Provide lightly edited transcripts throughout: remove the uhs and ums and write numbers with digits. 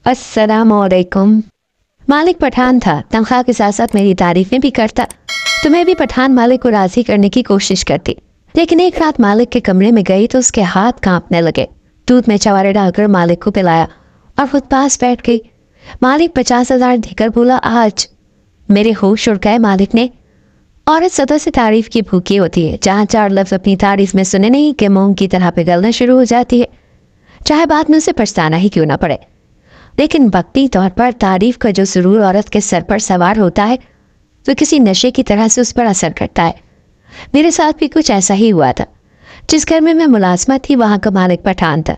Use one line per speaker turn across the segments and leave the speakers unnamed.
अस्सलामुअलैकुम। मालिक पठान था, तनख्वाह के साथ साथ मेरी तारीफें भी करता, तो मैं भी पठान मालिक को राजी करने की कोशिश करती। लेकिन एक रात मालिक के कमरे में गई तो उसके हाथ कांपने लगे। दूध में चवारे डालकर मालिक को पिलाया और खुद पास बैठ गई। मालिक 50,000 देकर बोला आज। मेरे होश उड़ गए। मालिक ने, औरत सदा से तारीफ की भूखी होती है, जहाँ 4 लफ्ज अपनी तारीफ में सुने नहीं कि मूंग की तरह पिघलना शुरू हो जाती है, चाहे बाद में उसे पछताना ही क्यों ना पड़े। लेकिन वक्ती तौर पर तारीफ का जो सुरूर औरत के सर पर सवार होता है तो किसी नशे की तरह से उस पर असर करता है। मेरे साथ भी कुछ ऐसा ही हुआ था। जिस घर में मैं मुलाजमत थी वहाँ का मालिक पठान था।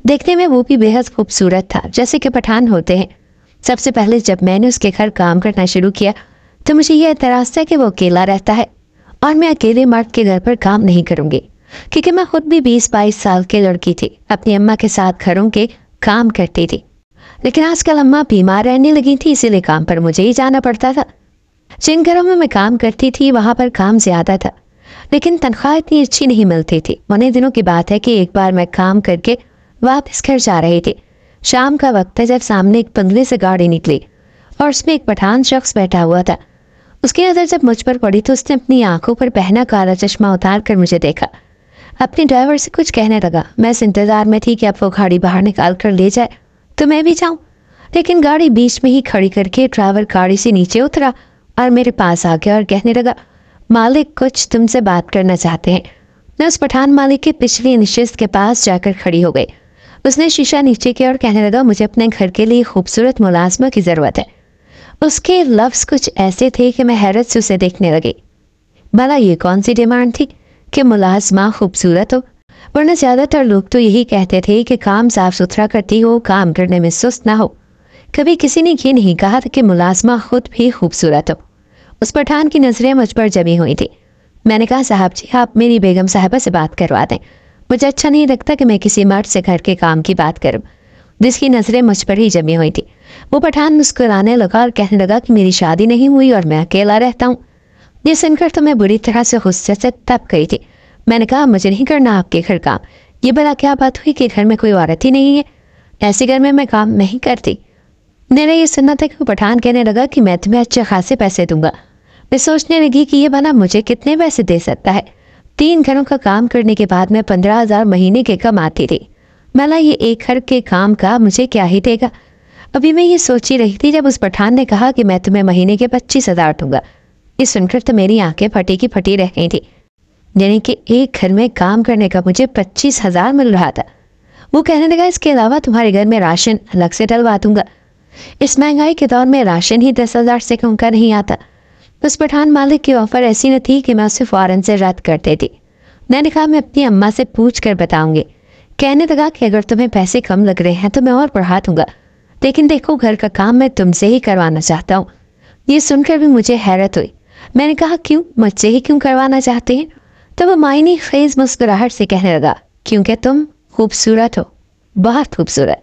देखने में वो भी बेहद खूबसूरत था, जैसे कि पठान होते हैं। सबसे पहले जब मैंने उसके घर काम करना शुरू किया तो मुझे यह एतराज़ था कि वो अकेला रहता है और मैं अकेले मर्द के घर पर काम नहीं करूँगी, क्योंकि मैं खुद भी 20-22 साल की लड़की थी। अपनी अम्मा के साथ घरों के काम करती थी, लेकिन आजकल अम्मा बीमार रहने लगी थी, इसीलिए काम पर मुझे ही जाना पड़ता था। जिन घरों में मैं काम करती थी वहाँ पर काम ज़्यादा था, लेकिन तनख्वाह इतनी अच्छी नहीं मिलती थी। उन्हीं दिनों की बात है कि एक बार मैं काम करके वापस घर जा रही थी। शाम का वक्त था जब सामने एक बंगले से गाड़ी निकली और उसमें एक पठान शख्स बैठा हुआ था। उसकी नज़र जब मुझ पर पड़ी तो उसने अपनी आंखों पर पहना काला चश्मा उतार कर मुझे देखा। अपने ड्राइवर से कुछ कहने लगा। मैं इस इंतज़ार में थी कि अब वो गाड़ी बाहर निकाल कर ले जाए तो मैं भी जाऊं, लेकिन गाड़ी बीच में ही खड़ी करके ड्राइवर गाड़ी से नीचे उतरा और मेरे पास आ गया और कहने लगा, मालिक कुछ तुमसे बात करना चाहते हैं। मैं उस पठान मालिक के पिछली नशिस्त के पास जाकर खड़ी हो गई। उसने शीशा नीचे किया और कहने लगा, मुझे अपने घर के लिए खूबसूरत मुलाजमा की ज़रूरत है। उसके लफ्ज़ कुछ ऐसे थे कि मैं हैरत से उसे देखने लगी। भला ये कौन सी डिमांड थी कि मुलाजमा खूबसूरत हो, वरना ज़्यादातर लोग तो यही कहते थे कि काम साफ सुथरा करती हो, काम करने में सुस्त ना हो। कभी किसी ने ये नहीं कहा था कि मुलाजमा खुद भी खूबसूरत हो। उस पठान की नज़रें मुझ पर जमी हुई थी। मैंने कहा, साहब जी आप मेरी बेगम साहिबा से बात करवा दें। मुझे अच्छा नहीं लगता कि मैं किसी मर्द से घर के काम की बात करूं, जिसकी नज़रें मुझ पर ही जमी हुई थी। वो पठान मुस्कुराने लगा और कहने लगा कि मेरी शादी नहीं हुई और मैं अकेला रहता हूँ। ये सुनकर तो मैं बुरी तरह से गुस्से से तप गई थी। मैंने कहा, मुझे नहीं करना आपके घर काम। ये भला क्या बात हुई कि घर में कोई औरत ही नहीं है? ऐसे घर में मैं काम नहीं करती। मैंने ये सुनना था कि वो पठान कहने लगा कि मैं तुम्हें अच्छे खासे पैसे दूंगा। मैं सोचने लगी कि ये भला मुझे कितने पैसे दे सकता है। 3 घरों का काम करने के बाद मैं 15,000 महीने के कमाती थी। भला ये एक घर के काम का मुझे क्या ही देगा? अभी मैं ये सोच ही रही थी जब उस पठान ने कहा कि मैं तुम्हें महीने के 25,000 दूंगा। ये सुनकर तो मेरी आंखें फटी की फटी रह गई थी। यानी कि एक घर में काम करने का मुझे 25,000 मिल रहा था। वो कहने लगा, इसके अलावा तुम्हारे घर में राशन अलग से डलवा दूंगा। इस महंगाई के दौर में राशन ही 10,000 से कम का नहीं आता। उस पठान मालिक की ऑफर ऐसी न थी कि मैं उसे फौरन से रद्द कर देती। मैंने कहा, मैं अपनी अम्मा से पूछ कर बताऊंगी। कहने लगा कि अगर तुम्हें पैसे कम लग रहे हैं तो मैं और बढ़ा दूंगा, लेकिन देखो घर का काम मैं तुमसे ही करवाना चाहता हूँ। ये सुनकर भी मुझे हैरत हुई। मैंने कहा, क्यों, मुझसे ही क्यों करवाना चाहते हैं? तो वो मायने खेज मुस्कुराहट से कहने लगा, क्योंकि तुम खूबसूरत हो, बहुत खूबसूरत।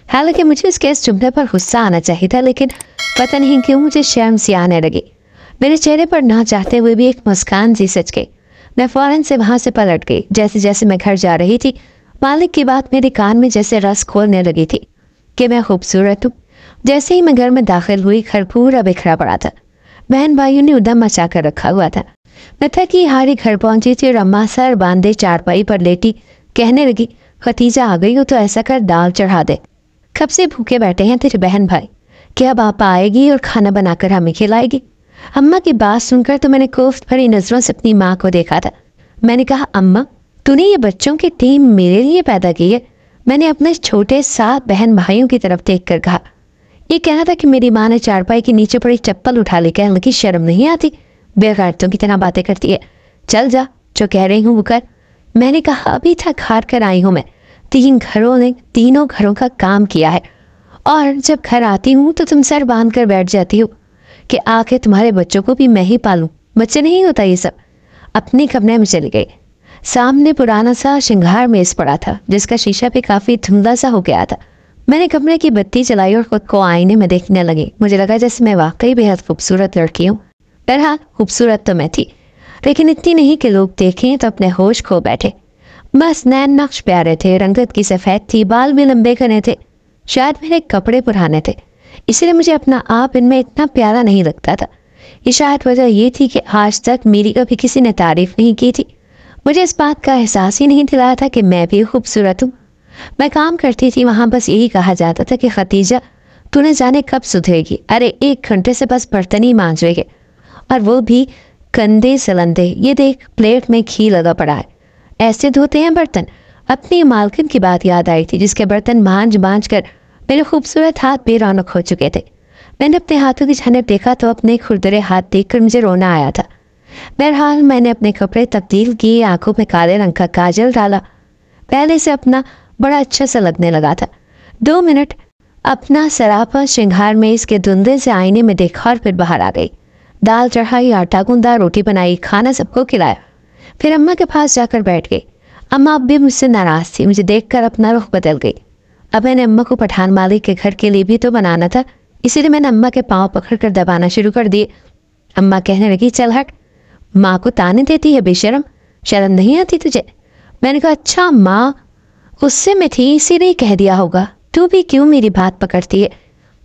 हालांकि मुझे उसके इस जुमले पर गुस्सा आना चाहिए था, लेकिन पता नहीं क्यों मुझे शर्म सी आने लगी। मेरे चेहरे पर ना चाहते हुए भी एक मुस्कान सी सच गई। मैं फौरन से वहाँ से पलट गई। जैसे जैसे मैं घर जा रही थी, मालिक की बात मेरे कान में जैसे रस खोलने लगी थी कि मैं खूबसूरत हूँ। जैसे ही मैं घर में दाखिल हुई, घर पूरा बिखरा पड़ा था। बहन भाइयों ने उदम मचा कर रखा हुआ था। मैं थकी हारी घर पहुंची थी और अम्मा सर बांधे चारपाई पर लेटी कहने लगी, खतीजा आ गई हो तो ऐसा कर दाल चढ़ा दे। कब से भूखे बैठे हैं तेरे बहन भाई, क्या बापा आएगी और खाना बनाकर हमें खिलाएगी? अम्मा की बात सुनकर तो मैंने कोफ्त भरी नजरों से अपनी माँ को देखा था। मैंने कहा, अम्मा तूने ये बच्चों की टीम मेरे लिए पैदा की है? मैंने अपने छोटे 7 बहन भाइयों की तरफ देख कर कहा। ये कहना था कि मेरी माँ ने चारपाई के नीचे पड़ी चप्पल उठा ली। कहने लगी, शर्म नहीं आती, बेगैरतों की तरह बातें करती है। चल जा, जो कह रही हूँ वो कर। मैंने कहा, अभी तक हार कर आई हूँ मैं। 3 घरों ने तीनों घरों का काम किया है, और जब घर आती हूँ तो तुम सर बांध कर बैठ जाती हो कि आके तुम्हारे बच्चों को भी मैं ही पालूं। बच्चे नहीं होता ये सब। अपने कमरे में चली गई। सामने पुराना सा श्रृंगार मेज पड़ा था, जिसका शीशा भी काफ़ी धुंधला सा हो गया था। मैंने कमरे की बत्ती चलाई और खुद को आईने में देखने लगी। मुझे लगा जैसे मैं वाकई बेहद खूबसूरत लड़की हूँ। बहरहाल खूबसूरत तो मैं थी, लेकिन इतनी नहीं कि लोग देखें तो अपने होश खो बैठे। बस नैन नक्श प्यारे थे, रंगत की सफ़ेद थी, बाल भी लंबे घने थे, शायद मेरे कपड़े पुराने थे, इसलिए मुझे अपना आप इनमें इतना प्यारा नहीं लगता था। ये शायद वजह ये थी कि आज तक मेरी कभी किसी ने तारीफ नहीं की थी। मुझे इस बात का एहसास ही नहीं दिलाया था कि मैं भी खूबसूरत हूँ। मैं काम करती थी वहाँ, बस यही कहा जाता था कि खतीजा तूने जाने कब सुधरेगी, अरे 1 घंटे से बस बर्तन ही मांज रही है, और वो भी कंधे सलंदे, ये देख प्लेट में घी लगा पड़ा है, ऐसे धोते हैं बर्तन। अपनी मालकिन की बात याद आई थी जिसके बर्तन मांज मांज कर मेरे खूबसूरत हाथ बेरौनक हो चुके थे। मैंने अपने हाथों की झनक देखा तो अपने खुरदरे हाथ देखकर मुझे रोना आया था। बहरहाल मैंने अपने कपड़े तब्दील किए, आंखों में काले रंग का काजल डाला, पहले से अपना बड़ा अच्छा सा लगने लगा था। 2 मिनट अपना सरापा श्रृंगार में इसके धुंधले से आईने में देखा और फिर बाहर आ गई। दाल चढ़ाई, आटा गूंदा, रोटी बनाई, खाना सबको खिलाया। फिर अम्मा के पास जाकर बैठ गई। अम्मा अब भी मुझसे नाराज थी, मुझे देखकर अपना रुख बदल गई। अब मैंने अम्मा को पठान मालिक के घर के लिए भी तो बनाना था, इसीलिए मैंने अम्मा के पाँव पकड़कर दबाना शुरू कर दिए। अम्मा कहने लगी, चल हट, माँ को ताने देती है बेशरम, शर्म नहीं आती तुझे? मैंने कहा, अच्छा माँ गुस्से में थी इसीलिए कह दिया होगा, तू भी क्यों मेरी बात पकड़ती है?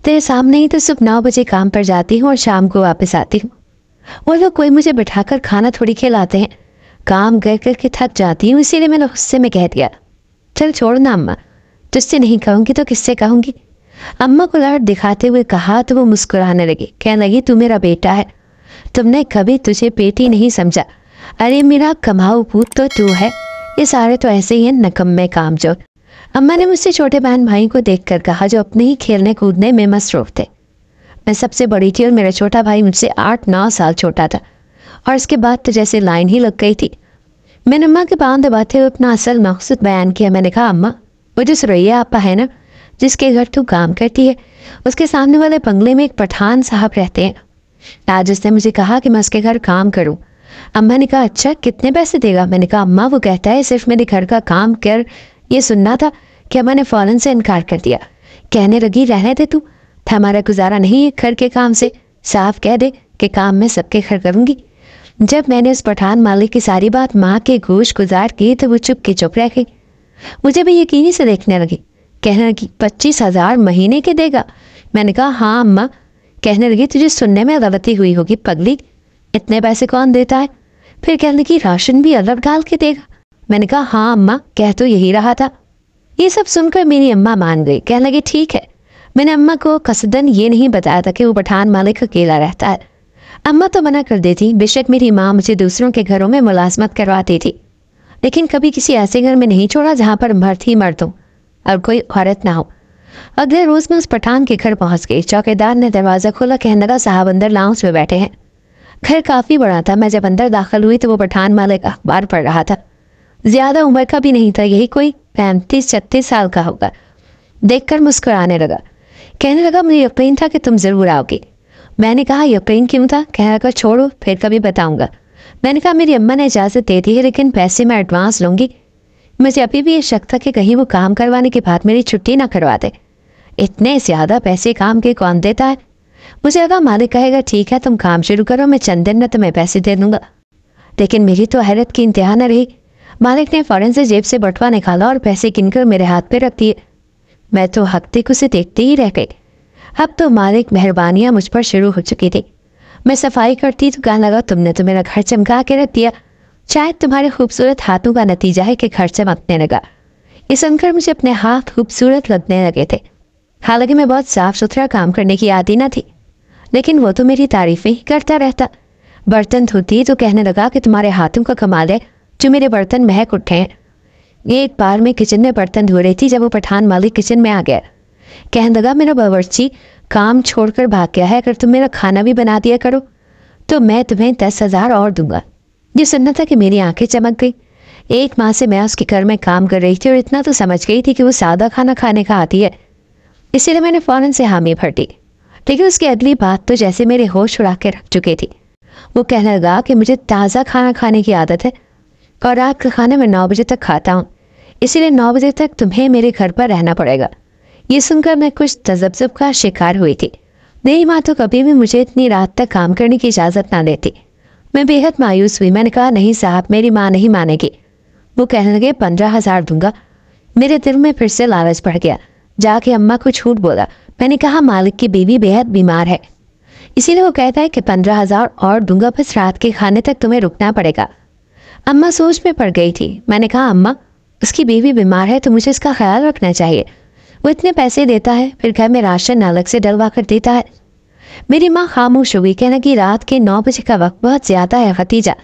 तेरे सामने ही तो सुबह 9 बजे काम पर जाती हूँ और शाम को वापस आती हूँ। वो लोग कोई मुझे बिठाकर खाना थोड़ी खिलाते हैं, काम कर करके थक जाती हूँ, इसीलिए मैंने गुस्से में कह दिया। चल छोड़ ना अम्मा, तुझसे नहीं कहूँगी तो किससे कहूँगी? अम्मा को लाड दिखाते हुए कहा तो वो मुस्कुराने लगी, कहने लगी, तू मेरा बेटा है, तुमने कभी तुझे बेटी नहीं समझा। अरे मेरा कमाऊ पूत तो तू है, ये सारे तो ऐसे ही हैं नकम्मे कामचोर। अम्मा ने मुझसे छोटे बहन भाई को देखकर कहा जो अपने ही खेलने कूदने में मसरूफ थे। मैं सबसे बड़ी थी और मेरा छोटा भाई मुझसे 8-9 साल छोटा था, और इसके बाद तो जैसे लाइन ही लग गई थी। मैंने अम्मा के पाँव दबाते हुए अपना असल मकसद बयान किया। मैंने कहा, अम्मा वो जो सुरैया आपा है ना, जिसके घर तू काम करती है, उसके सामने वाले बंगले में एक पठान साहब रहते हैं। आज उसने मुझे कहा कि मैं उसके घर काम करूं। अम्मा ने कहा, अच्छा कितने पैसे देगा? मैंने कहा, अम्मा वो कहता है सिर्फ मेरे घर का काम कर। ये सुनना था कि अम्मा ने फौरन से इनकार कर दिया। कहने लगी, रहने दे तू, हमारा गुजारा नहीं है घर के काम से, साफ कह दे कि काम मैं सबके घर करूंगी। जब मैंने उस पठान मालिक की सारी बात माँ के गोश गुजार की तो वो चुप के चुप रह गई। मुझे भी यकीनी से देखने लगी, कहने लगी, 25,000 महीने के देगा? मैंने कहा, हाँ अम्मा। कहने लगी, तुझे सुनने में गलती हुई होगी पगली, इतने पैसे कौन देता है? फिर कहने लगी, राशन भी अलग डाल के देगा? मैंने कहा, हाँ अम्मा, कह तो यही रहा था। ये सब सुनकर मेरी अम्मा मान गई, कहने लगी, ठीक है। मैंने अम्मा को कसदन ये नहीं बताया था कि वो पठान मालिक अकेला रहता है। अम्मा तो मना कर देती, बेशक मेरी माँ मुझे दूसरों के घरों में मुलाजमत करवाती थी, लेकिन कभी किसी ऐसे घर में नहीं छोड़ा जहाँ पर मर्द ही मर्द हो और कोई औरत ना हो। अगले रोज मैं उस पठान के घर पहुंच गई। चौकीदार ने दरवाज़ा खोला, कहने लगा, साहब अंदर लाउंज में बैठे हैं। घर काफ़ी बड़ा था। मैं जब अंदर दाखिल हुई तो वो पठान मालिक अखबार पढ़ रहा था। ज़्यादा उम्र का भी नहीं था, यही कोई 35-36 साल का होगा। देखकर मुस्कुराने लगा, कहने लगा, मुझे यकीन था कि तुम ज़रूर आओगी। मैंने कहा, यकीन क्यों था? कहने लगा, छोड़ो फिर कभी बताऊँगा। मैंने कहा, मेरी अम्मा ने इजाज़त दे दी है, लेकिन पैसे मैं एडवांस लूँगी। मुझे अभी भी ये शक था कि कहीं वो काम करवाने के बाद मेरी छुट्टी ना करवा दे। इतने ज़्यादा पैसे काम के कौन देता है? मुझे लगा मालिक कहेगा, ठीक है तुम काम शुरू करो, मैं चंद दिन में तुम्हें पैसे दे दूँगा। लेकिन मेरी तो हैरत की इंतहा न रही। मालिक ने फ़ौरन से जेब से बटुआ निकाला और पैसे गिनकर मेरे हाथ पे रख दिए। मैं तो हफ्ते से देखते ही रह गई। अब तो मालिक मेहरबानियाँ मुझ पर शुरू हो चुकी थी। मैं सफाई करती तो कहने लगा, तुमने तो मेरा घर चमका के रख दिया, शायद तुम्हारे खूबसूरत हाथों का नतीजा है कि घर चमकने लगा। ये सुनकर मुझे अपने हाथ खूबसूरत लगने लगे थे। हालांकि मैं बहुत साफ सुथरा काम करने की आदी न थी, लेकिन वो तो मेरी तारीफें ही करता रहता। बर्तन धोती तो कहने लगा कि तुम्हारे हाथों का कमाल है, जो मेरे बर्तन महक उठे हैं। एक बार मैं किचन में बर्तन धो रही थी जब वो पठान मालिक किचन में आ गया। कहने लगा, मेरा बावर्ची काम छोड़कर भाग गया है, अगर तुम मेरा खाना भी बना दिया करो तो मैं तुम्हें 10,000 और दूंगा। ये सुनना था कि मेरी आंखें चमक गई। 1 माह से मैं उसके घर में काम कर रही थी और इतना तो समझ गई थी कि वो सादा खाना खाने का आती है, इसीलिए मैंने फ़ौरन से हामी भर दी। लेकिन उसकी अगली बात तो जैसे मेरे होश उड़ा के रख चुकी थी। वो कहने लगा कि मुझे ताज़ा खाना खाने की आदत है और रात का खाना मैं 9 बजे तक खाता हूँ, इसीलिए 9 बजे तक तुम्हें मेरे घर पर रहना पड़ेगा। ये सुनकर मैं कुछ तजब्जुब का शिकार हुई थी। मेरी माँ तो कभी भी मुझे इतनी रात तक काम करने की इजाज़त ना देती। मैं बेहद मायूस हुई। मैंने कहा, नहीं साहब, मेरी माँ नहीं मानेगी। वो कहने लगे, 15,000 दूंगा। मेरे दिल में फिर से लालच बढ़ गया। जा के अम्मा को झूठ बोला। मैंने कहा मालिक की बीवी बेहद बीमार है, इसीलिए वो कहता है कि 15,000 और दूंगा, बस रात के खाने तक तुम्हें रुकना पड़ेगा। अम्मा सोच में पड़ गई थी। मैंने कहा अम्मा, उसकी बीवी बीमार है तो मुझे इसका ख्याल रखना चाहिए। वो इतने पैसे देता है, फिर घर में राशन अलग से डलवा कर देता है। मेरी माँ खामोश हो गई, कहना कि रात के 9 बजे का वक्त बहुत ज़्यादा है खतीजा।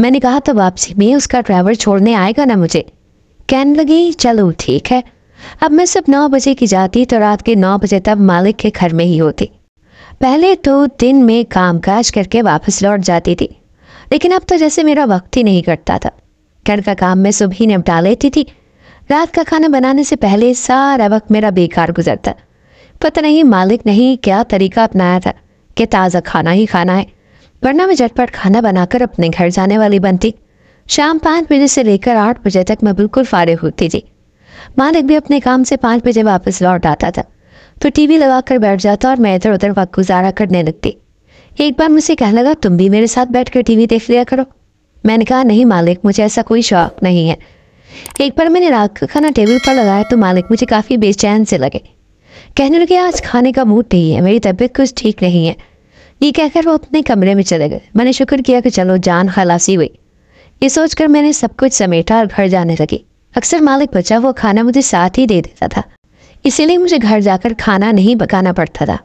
मैंने कहा तो वापसी में उसका ड्राइवर छोड़ने आएगा ना मुझे। कहने लगी चलो ठीक है। अब मैं सब 9 बजे की जाती तो रात के 9 बजे तक मालिक के घर में ही होती। पहले तो दिन में कामकाज करके वापस लौट जाती थी, लेकिन अब तो जैसे मेरा वक्त ही नहीं कटता था। घर का काम मैं सुबह निपटा लेती थी। रात का खाना बनाने से पहले सारा वक्त मेरा बेकार गुजरता। पता नहीं मालिक ने ही क्या तरीका अपनाया था कि ताज़ा खाना ही खाना है, वरना मैं झटपट खाना बनाकर अपने घर जाने वाली बनती। शाम 5 बजे से लेकर 8 बजे तक मैं बिल्कुल फारिग होती थी। मालिक भी अपने काम से 5 बजे वापस लौट आता था तो टीवी लगा कर बैठ जाता और मैं इधर उधर वक्त गुजारा करने लगती। एक बार मुझसे कहने लगा तुम भी मेरे साथ बैठकर टीवी देख लिया करो। मैंने कहा नहीं मालिक, मुझे ऐसा कोई शौक नहीं है। एक बार मैंने रात का खाना टेबल पर लगाया तो मालिक मुझे काफ़ी बेचैन से लगे। कहने लगे आज खाने का मूड नहीं है, मेरी तबीयत कुछ ठीक नहीं है। ये कहकर वो अपने कमरे में चले गए। मैंने शुक्र किया कि चलो जान खलासी हुई। ये सोचकर मैंने सब कुछ समेटा और घर जाने लगी। अक्सर मालिक बचा वो खाना मुझे साथ ही दे देता था, इसीलिए मुझे घर जाकर खाना नहीं पकाना पड़ता था।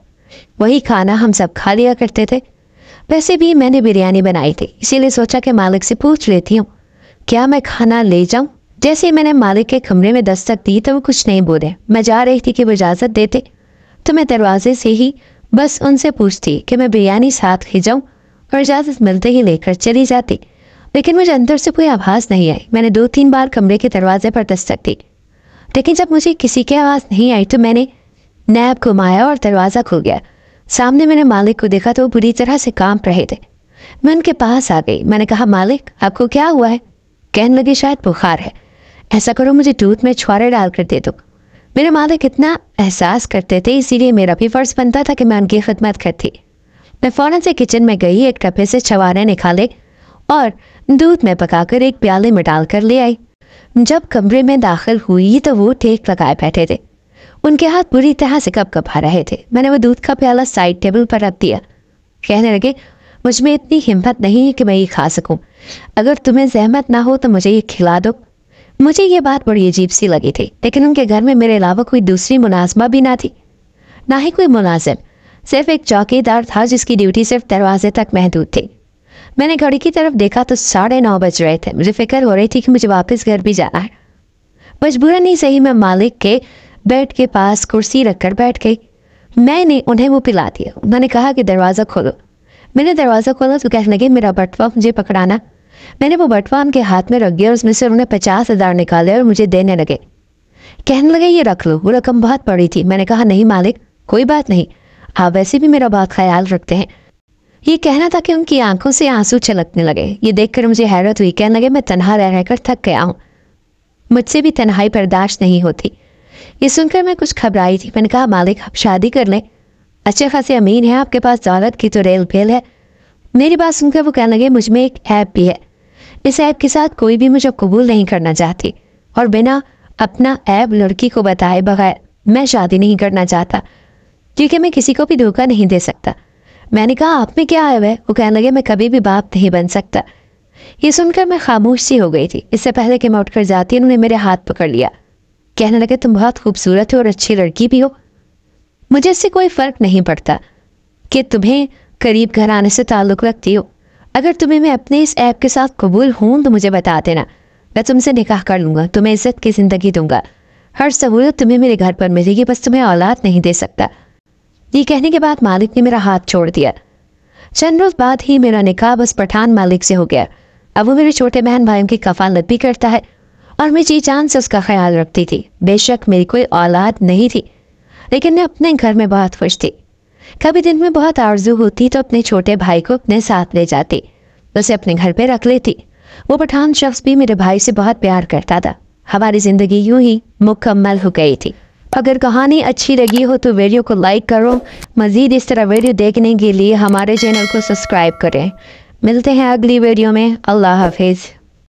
वही खाना हम सब खा लिया करते थे। वैसे भी मैंने बिरयानी बनाई थी, इसीलिए सोचा कि मालिक से पूछ लेती हूँ क्या मैं खाना ले जाऊँ। जैसे मैंने मालिक के कमरे में दस्तक दी तो वो कुछ नहीं बोले। मैं जा रही थी कि वो इजाज़त देते तो मैं दरवाजे से ही बस उनसे पूछती कि मैं बिरयानी साथ ले जाऊँ और इजाज़त मिलते ही लेकर चली जाती। लेकिन मुझे अंदर से कोई आवाज़ नहीं आई। मैंने 2-3 बार कमरे के दरवाजे पर दस्तक दी, लेकिन जब मुझे किसी की आवाज़ नहीं आई तो मैंने नैब घुमाया और दरवाज़ा खुल गया। सामने मैंने मालिक को देखा तो वो बुरी तरह से कांप रहे थे। मैं उनके पास आ गई। मैंने कहा मालिक आपको क्या हुआ है? कहने लगे शायद बुखार है, ऐसा करो मुझे दूध में छुआरे डाल कर दे दो। मेरे मालिक इतना एहसास करते थे, इसीलिए मेरा भी फ़र्ज़ बनता था कि मैं उनकी खिदमत करती। मैं फ़ौरन से किचन में गई, एक डब्बे से छुआरे निकाले और दूध में पकाकर एक प्याले में डालकर ले आई। जब कमरे में दाखिल हुई तो वो टेक लगाए बैठे थे। उनके हाथ बुरी तरह से कँपा रहे थे। मैंने वो दूध का प्याला साइड टेबल पर रख दिया। कहने लगे मुझ में इतनी हिम्मत नहीं है कि मैं ये खा सकूं। अगर तुम्हें जहमत ना हो तो मुझे ये खिला दो। मुझे ये बात बड़ी अजीब सी लगी थी, लेकिन उनके घर में मेरे अलावा कोई दूसरी मुलाजमा भी ना थी, ना ही कोई मुलाजिम। सिर्फ एक चौकीदार था जिसकी ड्यूटी सिर्फ दरवाजे तक महदूद थी। मैंने घड़ी की तरफ देखा तो 9:30 बज रहे थे। मुझे फिक्र हो रही थी कि मुझे वापस घर भी जाना है। मजबूरन ही सही मैं मालिक के बेड के पास कुर्सी रखकर बैठ गई। मैंने उन्हें वो पिला दिया। उन्होंने कहा कि दरवाज़ा खोलो। मैंने दरवाज़ा खोला तो कहने लगे मेरा बटवा मुझे पकड़ाना। मैंने वो बटवा उनके हाथ में रख दिया और उसमें से उन्होंने 50,000 निकाले और मुझे देने लगे। कहने लगे ये रख लो, वो रकम बहुत बड़ी थी। मैंने कहा नहीं मालिक कोई बात नहीं, आप वैसे भी मेरा बहुत ख्याल रखते हैं। ये कहना था कि उनकी आंखों से आंसू छलकने लगे। ये देखकर मुझे हैरत हुई। कहने लगे मैं तनहा रह रहकर थक गया हूँ, मुझसे भी तन्हाई बर्दाश्त नहीं होती। ये सुनकर मैं कुछ घबराई थी। मैंने कहा मालिक आप शादी कर लें, अच्छे खासे अमीन है, आपके पास दौलत की तो रेल फेल है। मेरी बात सुनकर वो कहने लगे मुझ में एक ऐप भी है, इस ऐप के साथ कोई भी मुझे कबूल नहीं करना चाहती और बिना अपना ऐप लड़की को बताए बगैर मैं शादी नहीं करना चाहता, क्योंकि मैं किसी को भी धोखा नहीं दे सकता। मैंने कहा आप में क्या ऐप है? वो कहने लगे मैं कभी भी बाप नहीं बन सकता। ये सुनकर मैं खामोश सी हो गई थी। इससे पहले कि मैं उठकर जाती उन्होंने मेरे हाथ पकड़ लिया। कहने लगे तुम बहुत खूबसूरत हो और अच्छी लड़की भी हो, मुझे इससे कोई फ़र्क नहीं पड़ता कि तुम्हें करीब घराने से ताल्लुक़ रखती हो। अगर तुम्हें मैं अपने इस ऐप के साथ कबूल हूँ तो मुझे बता देना, मैं तुमसे निकाह कर लूँगा, तुम्हें इज्जत की ज़िंदगी दूंगा, हर सहूलत तुम्हें मेरे घर पर मिलेगी, बस तुम्हें औलाद नहीं दे सकता। ये कहने के बाद मालिक ने मेरा हाथ छोड़ दिया। चंद रोज़ बाद ही मेरा निकाह बस पठान मालिक से हो गया। अब वो मेरे छोटे बहन भाइयों की कफालत भी करता है और मैं जी जान से उसका ख्याल रखती थी। बेशक मेरी कोई औलाद नहीं थी, लेकिन मैं अपने घर में बहुत खुश थी। कभी दिन में बहुत आरज़ू होती तो अपने छोटे भाई को अपने साथ ले जाती, उसे अपने घर पे रख लेती। वो पठान शख्स भी मेरे भाई से बहुत प्यार करता था। हमारी ज़िंदगी यूं ही मुकम्मल हो गई थी। अगर कहानी अच्छी लगी हो तो वीडियो को लाइक करो। मज़ीद इस तरह वीडियो देखने के लिए हमारे चैनल को सब्सक्राइब करें। मिलते हैं अगली वीडियो में। अल्लाह हाफिज़।